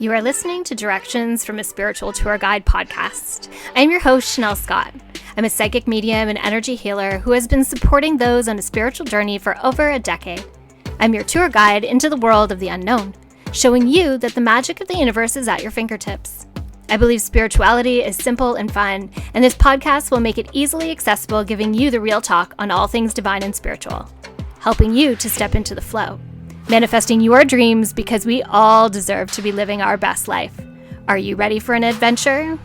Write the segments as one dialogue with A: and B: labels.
A: You are listening to Directions from a Spiritual Tour Guide podcast. I am your host, Shanel Scott. I'm a psychic medium and energy healer who has been supporting those on a spiritual journey for over a decade. I'm your tour guide into the world of the unknown, showing you that the magic of the universe is at your fingertips. I believe spirituality is simple and fun, and this podcast will make it easily accessible, giving you the real talk on all things divine and spiritual, helping you to step into the flow. Manifesting your dreams because we all deserve to be living our best life. Are you ready for an adventure?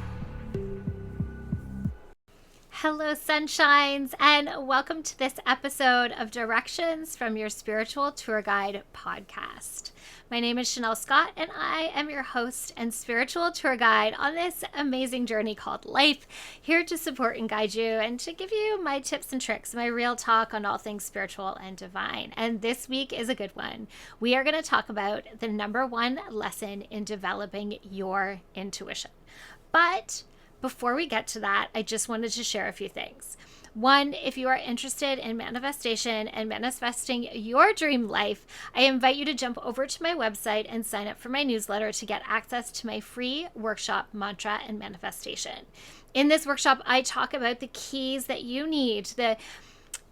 A: Hello, sunshines, and welcome to this episode of Directions from your Spiritual Tour Guide podcast. My name is Shanel Scott, and I am your host and spiritual tour guide on this amazing journey called life, here to support and guide you and to give you my tips and tricks, my real talk on all things spiritual and divine. And this week is a good one. We are going to talk about the number one lesson in developing your intuition. But before we get to that, I just wanted to share a few things. One, if you are interested in manifestation and manifesting your dream life, I invite you to jump over to my website and sign up for my newsletter to get access to my free workshop, Mantra and Manifestation. In this workshop, I talk about the keys that you need, the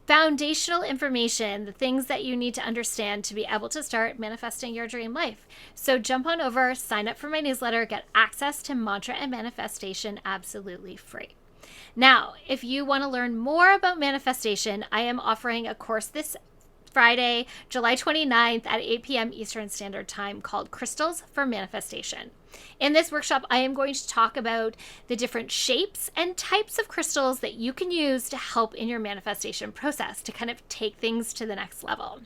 A: foundational information, the things that you need to understand to be able to start manifesting your dream life. So jump on over, sign up for my newsletter, get access to Mantra and Manifestation absolutely free. Now, if you want to learn more about manifestation, I am offering a course this Friday, July 29th at 8 p.m. Eastern Standard Time called Crystals for Manifestation. In this workshop, I am going to talk about the different shapes and types of crystals that you can use to help in your manifestation process to kind of take things to the next level.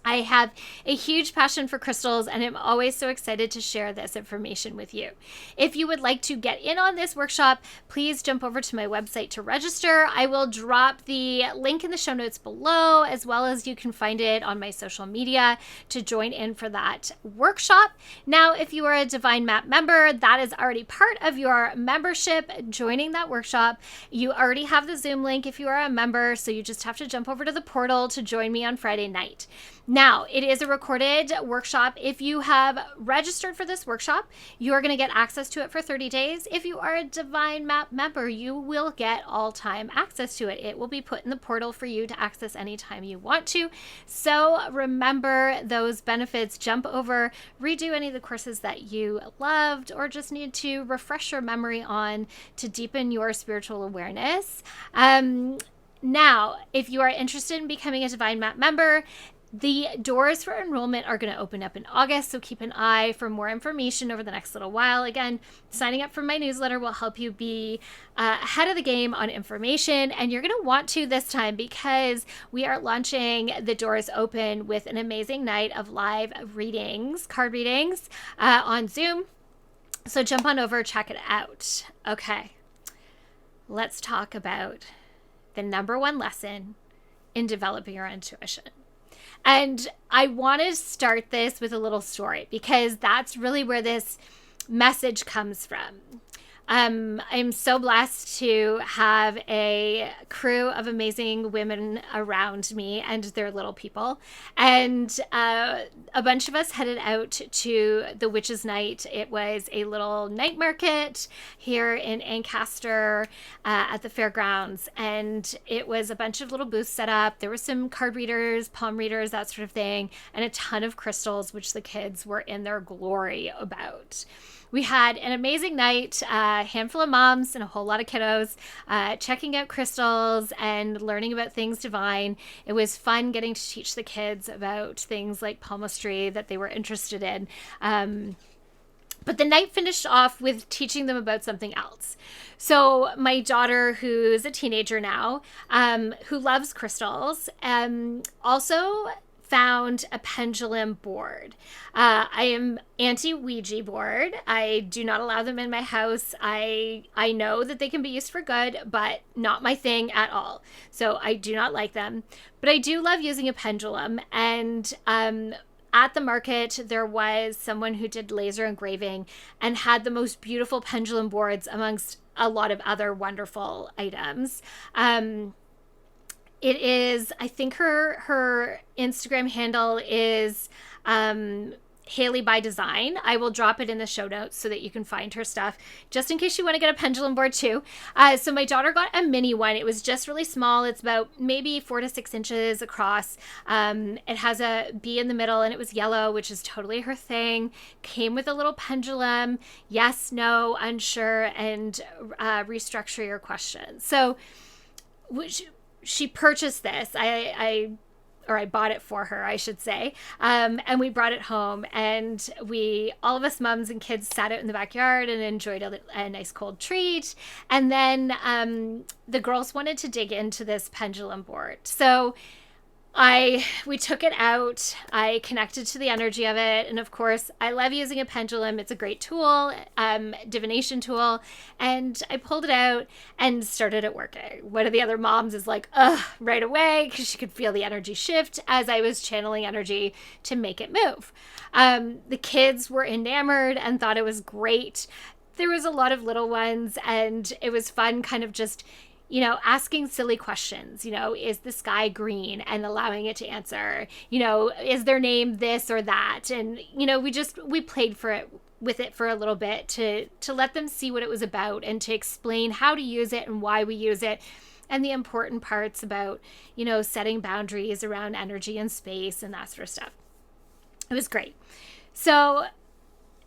A: I have a huge passion for crystals, and I'm always so excited to share this information with you. If you would like to get in on this workshop, please jump over to my website to register. I will drop the link in the show notes below, as well as you can find it on my social media to join in for that workshop. Now, if you are a Divine Map member, that is already part of your membership, joining that workshop. You already have the Zoom link if you are a member, so you just have to jump over to the portal to join me on Friday night. Now, it is a recorded workshop. If you have registered for this workshop, you are going to get access to it for 30 days. If you are a Divine Map member, you will get all-time access to it. It will be put in the portal for you to access anytime you want to. So remember those benefits. Jump over, redo any of the courses that you loved or just need to refresh your memory on to deepen your spiritual awareness. Now, if you are interested in becoming a Divine Map member, the doors for enrollment are going to open up in August, so keep an eye for more information over the next little while. Again, signing up for my newsletter will help you be ahead of the game on information, and you're going to want to this time because we are launching the doors open with an amazing night of live readings, card readings on Zoom. So jump on over, check it out. Okay, let's talk about the number one lesson in developing your intuition. And I want to start this with a little story because that's really where this message comes from. I'm so blessed to have a crew of amazing women around me and their little people. And a bunch of us headed out to the Witches' Night. It was a little night market here in Ancaster at the fairgrounds. And it was a bunch of little booths set up. There were some card readers, palm readers, that sort of thing, and a ton of crystals, which the kids were in their glory about. We had an amazing night, a handful of moms and a whole lot of kiddos checking out crystals and learning about things divine. It was fun getting to teach the kids about things like palmistry that they were interested in. But the night finished off with teaching them about something else. So my daughter, who's a teenager now, who loves crystals, also found a pendulum board. I am anti-Ouija board. I do not allow them in my house. I know that they can be used for good, but not my thing at all. So I do not like them. But I do love using a pendulum. And at the market, there was someone who did laser engraving and had the most beautiful pendulum boards amongst a lot of other wonderful items. It is, I think her Instagram handle is Haley by Design. I will drop it in the show notes so that you can find her stuff, just in case you want to get a pendulum board too. So my daughter got a mini one. It was just really small. It's about maybe 4 to 6 inches across. It has a bee in the middle, and it was yellow, which is totally her thing. Came with a little pendulum, yes, no, unsure, and restructure your questions. So she purchased this. I bought it for her, I should say. And we brought it home, and all of us moms and kids sat out in the backyard and enjoyed a nice cold treat. And then the girls wanted to dig into this pendulum board. So we took it out. I connected to the energy of it. And of course, I love using a pendulum. It's a great tool, divination tool. And I pulled it out and started it working. One of the other moms is like, ugh, right away, because she could feel the energy shift as I was channeling energy to make it move. The kids were enamored and thought it was great. There was a lot of little ones, and it was fun kind of just asking silly questions, is the sky green, and allowing it to answer, is their name this or that? And, we played with it for a little bit to let them see what it was about, and to explain how to use it and why we use it, and the important parts about, setting boundaries around energy and space and that sort of stuff. It was great. So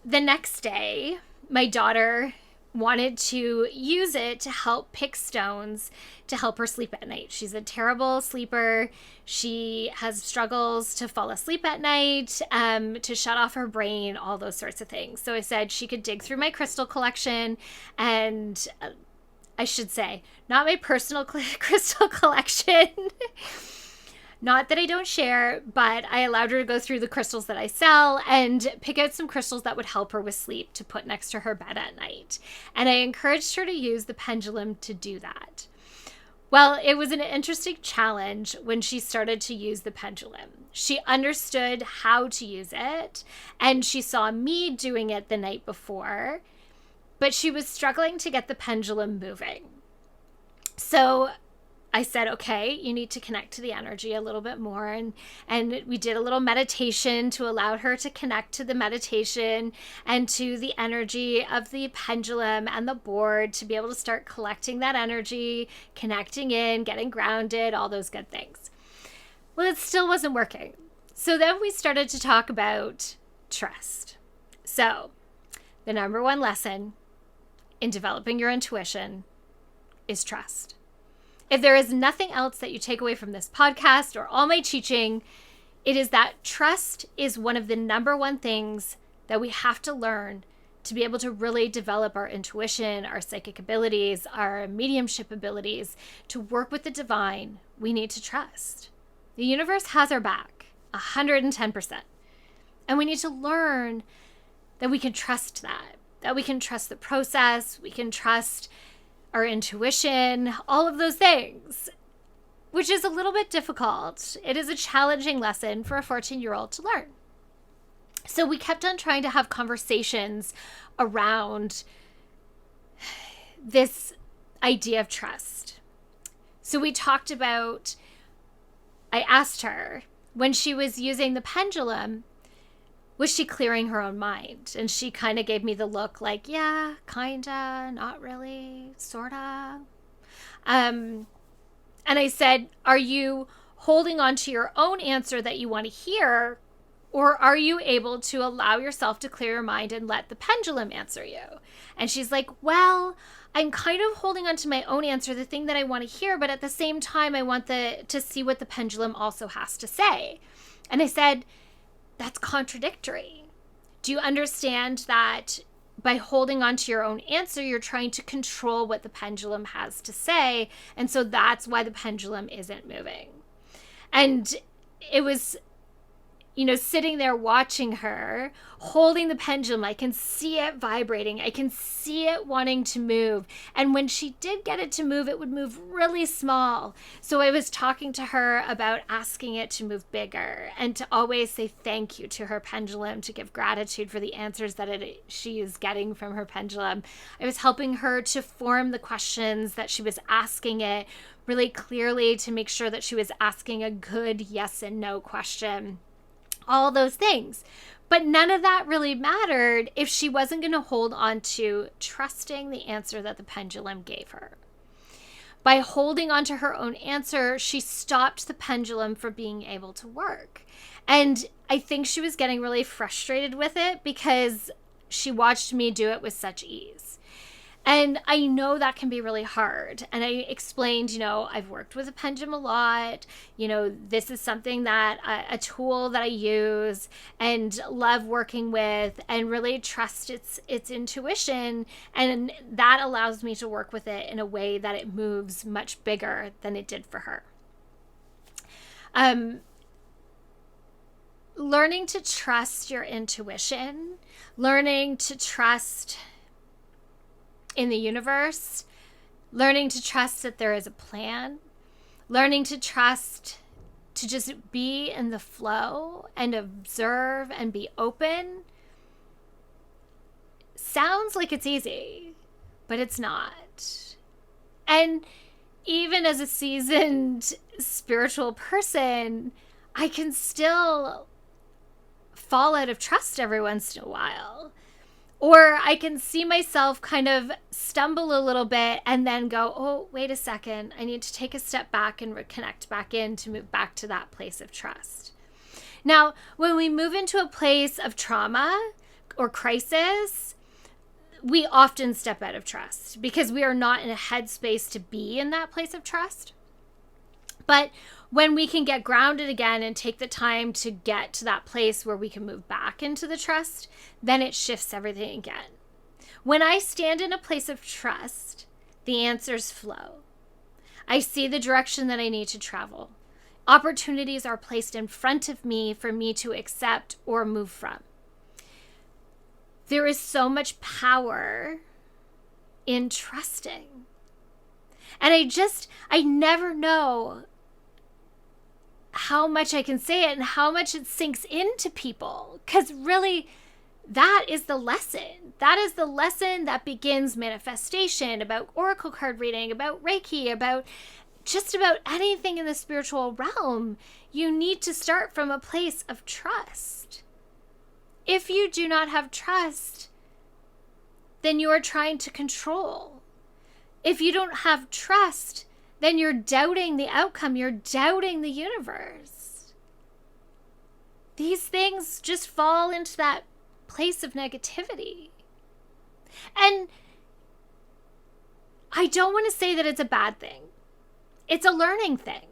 A: the next day, my daughter wanted to use it to help pick stones to help her sleep at night. She's a terrible sleeper. She has struggles to fall asleep at night, to shut off her brain, all those sorts of things. So I said she could dig through my crystal collection, and I should say, not my personal crystal collection. Not that I don't share, but I allowed her to go through the crystals that I sell and pick out some crystals that would help her with sleep to put next to her bed at night. And I encouraged her to use the pendulum to do that. Well, it was an interesting challenge when she started to use the pendulum. She understood how to use it, and she saw me doing it the night before, but she was struggling to get the pendulum moving. So I said, okay, you need to connect to the energy a little bit more. And we did a little meditation to allow her to connect to the meditation and to the energy of the pendulum and the board, to be able to start collecting that energy, connecting in, getting grounded, all those good things. Well, it still wasn't working. So then we started to talk about trust. So the number one lesson in developing your intuition is trust. If there is nothing else that you take away from this podcast or all my teaching, it is that trust is one of the number one things that we have to learn to be able to really develop our intuition, our psychic abilities, our mediumship abilities, to work with the divine. We need to trust. The universe has our back, 110%. And we need to learn that we can trust that we can trust the process, we can trust our intuition, all of those things, which is a little bit difficult. It is a challenging lesson for a 14-year-old to learn. So we kept on trying to have conversations around this idea of trust. So we talked about, I asked her, when she was using the pendulum, was she clearing her own mind? And she kind of gave me the look like, yeah, kinda, not really, sorta. And I said, are you holding on to your own answer that you want to hear, or are you able to allow yourself to clear your mind and let the pendulum answer you? And she's like, well, I'm kind of holding on to my own answer, the thing that I want to hear, but at the same time, I want to see what the pendulum also has to say. And I said, that's contradictory. Do you understand that by holding on to your own answer, you're trying to control what the pendulum has to say? And so that's why the pendulum isn't moving. And it was, sitting there watching her, holding the pendulum. I can see it vibrating. I can see it wanting to move. And when she did get it to move, it would move really small. So I was talking to her about asking it to move bigger and to always say thank you to her pendulum, to give gratitude for the answers that she is getting from her pendulum. I was helping her to form the questions that she was asking it really clearly, to make sure that she was asking a good yes and no question. All those things. But none of that really mattered if she wasn't going to hold on to trusting the answer that the pendulum gave her. By holding on to her own answer, she stopped the pendulum from being able to work. And I think she was getting really frustrated with it because she watched me do it with such ease. And I know that can be really hard. And I explained, I've worked with a pendulum a lot. This is something that a tool that I use and love working with and really trust its intuition. And that allows me to work with it in a way that it moves much bigger than it did for her. Learning to trust your intuition, learning to trust in the universe, learning to trust that there is a plan, learning to trust to just be in the flow and observe and be open sounds like it's easy, but it's not. And even as a seasoned spiritual person, I can still fall out of trust every once in a while. Or I can see myself kind of stumble a little bit and then go, oh, wait a second. I need to take a step back and reconnect back in to move back to that place of trust. Now, when we move into a place of trauma or crisis, we often step out of trust because we are not in a headspace to be in that place of trust. But when we can get grounded again and take the time to get to that place where we can move back into the trust, then it shifts everything again. When I stand in a place of trust, the answers flow. I see the direction that I need to travel. Opportunities are placed in front of me for me to accept or move from. There is so much power in trusting. And I never know how much I can say it and how much it sinks into people. Because really, that is the lesson. That is the lesson that begins manifestation, about oracle card reading, about Reiki, about just about anything in the spiritual realm. You need to start from a place of trust. If you do not have trust, then you are trying to control. If you don't have trust, then you're doubting the outcome. You're doubting the universe. These things just fall into that place of negativity. And I don't want to say that it's a bad thing. It's a learning thing.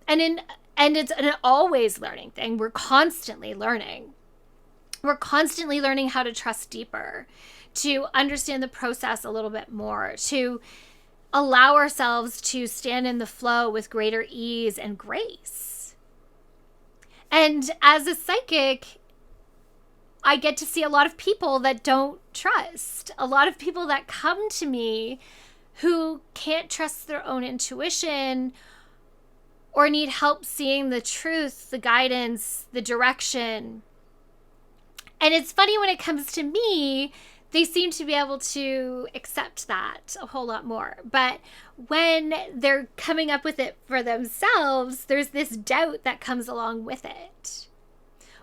A: And it's an always learning thing. We're constantly learning. We're constantly learning how to trust deeper, to understand the process a little bit more, to allow ourselves to stand in the flow with greater ease and grace. And as a psychic, I get to see a lot of people that don't trust, a lot of people that come to me who can't trust their own intuition or need help seeing the truth, the guidance, the direction. And it's funny, when it comes to me, they seem to be able to accept that a whole lot more. But when they're coming up with it for themselves, there's this doubt that comes along with it.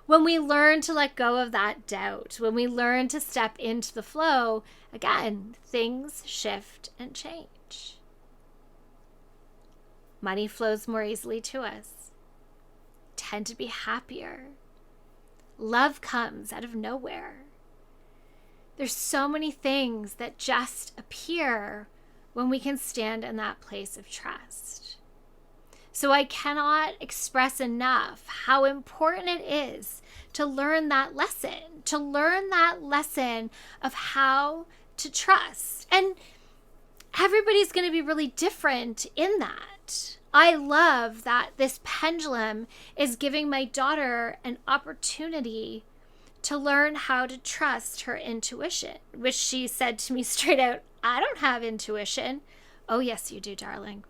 A: When we learn to let go of that doubt, when we learn to step into the flow, again, things shift and change. Money flows more easily to us. Tend to be happier. Love comes out of nowhere. There's so many things that just appear when we can stand in that place of trust. So I cannot express enough how important it is to learn that lesson of how to trust. And everybody's going to be really different in that. I love that this pendulum is giving my daughter an opportunity to learn how to trust her intuition, which she said to me straight out, I don't have intuition. Oh, yes, you do, darling.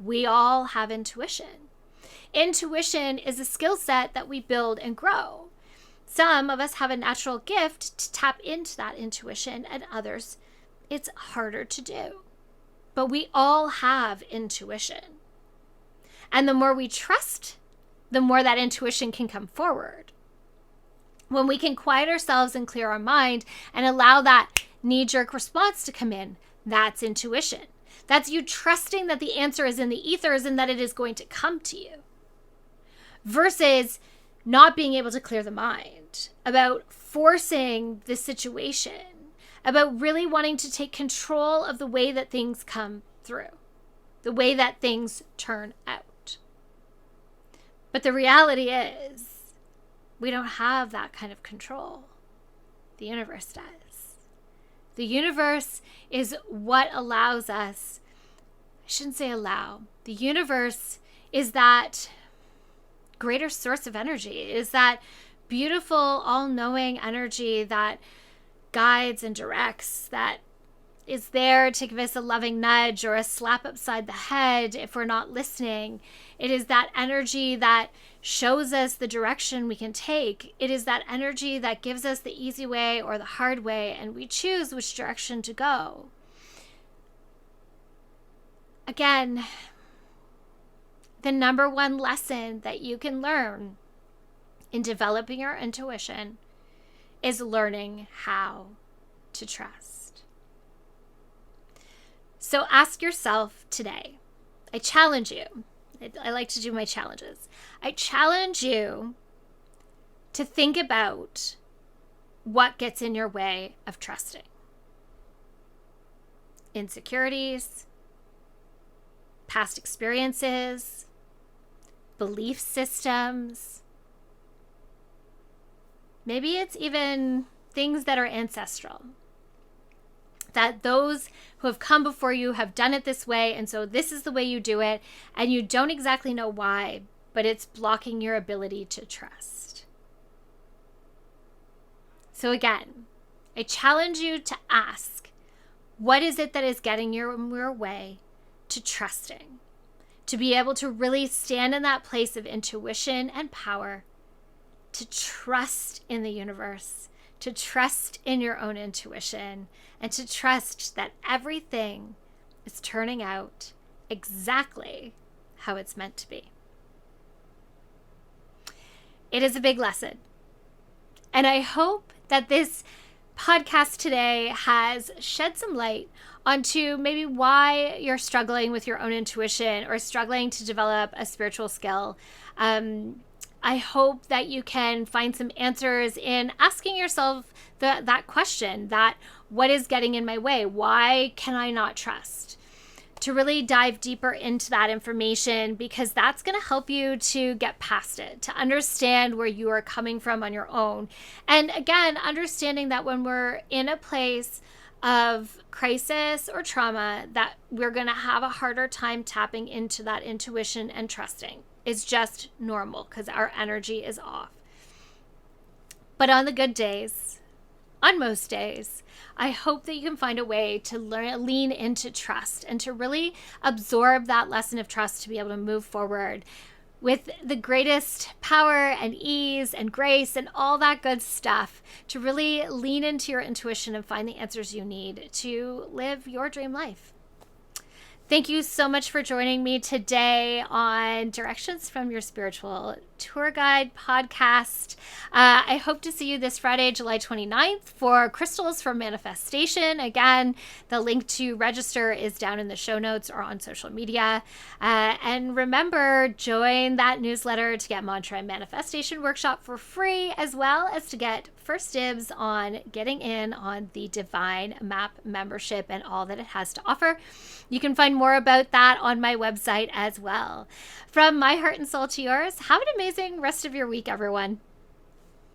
A: We all have intuition. Intuition is a skill set that we build and grow. Some of us have a natural gift to tap into that intuition, and others, it's harder to do. But we all have intuition. And the more we trust, the more that intuition can come forward. When we can quiet ourselves and clear our mind and allow that knee-jerk response to come in, that's intuition. That's you trusting that the answer is in the ethers and that it is going to come to you. Versus not being able to clear the mind, about forcing the situation, about really wanting to take control of the way that things come through, the way that things turn out. But the reality is, we don't have that kind of control. The universe does. The universe is what allows us, I shouldn't say allow, the universe is that greater source of energy, is that beautiful, all-knowing energy that guides and directs, that is there to give us a loving nudge or a slap upside the head if we're not listening. It is that energy that shows us the direction we can take. It is that energy that gives us the easy way or the hard way, and we choose which direction to go. Again, the number one lesson that you can learn in developing your intuition is learning how to trust. So ask yourself today, I challenge you. I like to do my challenges. I challenge you to think about what gets in your way of trusting. Insecurities, past experiences, belief systems. Maybe it's even things that are ancestral. That those who have come before you have done it this way, and so this is the way you do it, and you don't exactly know why, but it's blocking your ability to trust. So again, I challenge you to ask, what is it that is getting your way to trusting? To be able to really stand in that place of intuition and power, to trust in the universe, to trust in your own intuition, and to trust that everything is turning out exactly how it's meant to be. It is a big lesson. And I hope that this podcast today has shed some light onto maybe why you're struggling with your own intuition or struggling to develop a spiritual skill. I hope that you can find some answers in asking yourself that question, that what is getting in my way? Why can I not trust? To really dive deeper into that information, because that's going to help you to get past it, to understand where you are coming from on your own. And again, understanding that when we're in a place of crisis or trauma, that we're going to have a harder time tapping into that intuition and trusting. It's just normal because our energy is off. But on the good days, on most days, I hope that you can find a way to lean into trust and to really absorb that lesson of trust to be able to move forward with the greatest power and ease and grace and all that good stuff, to really lean into your intuition and find the answers you need to live your dream life. Thank you so much for joining me today on Directions from Your Spiritual Tour Guide podcast. I hope to see you this Friday, July 29th for Crystals for Manifestation. Again, the link to register is down in the show notes or on social media. And remember, join that newsletter to get Mantra and Manifestation Workshop for free, as well as to get first dibs on getting in on the Divine Map membership and all that it has to offer. You can find more about that on my website as well. From my heart and soul to yours, have an amazing rest of your week, everyone.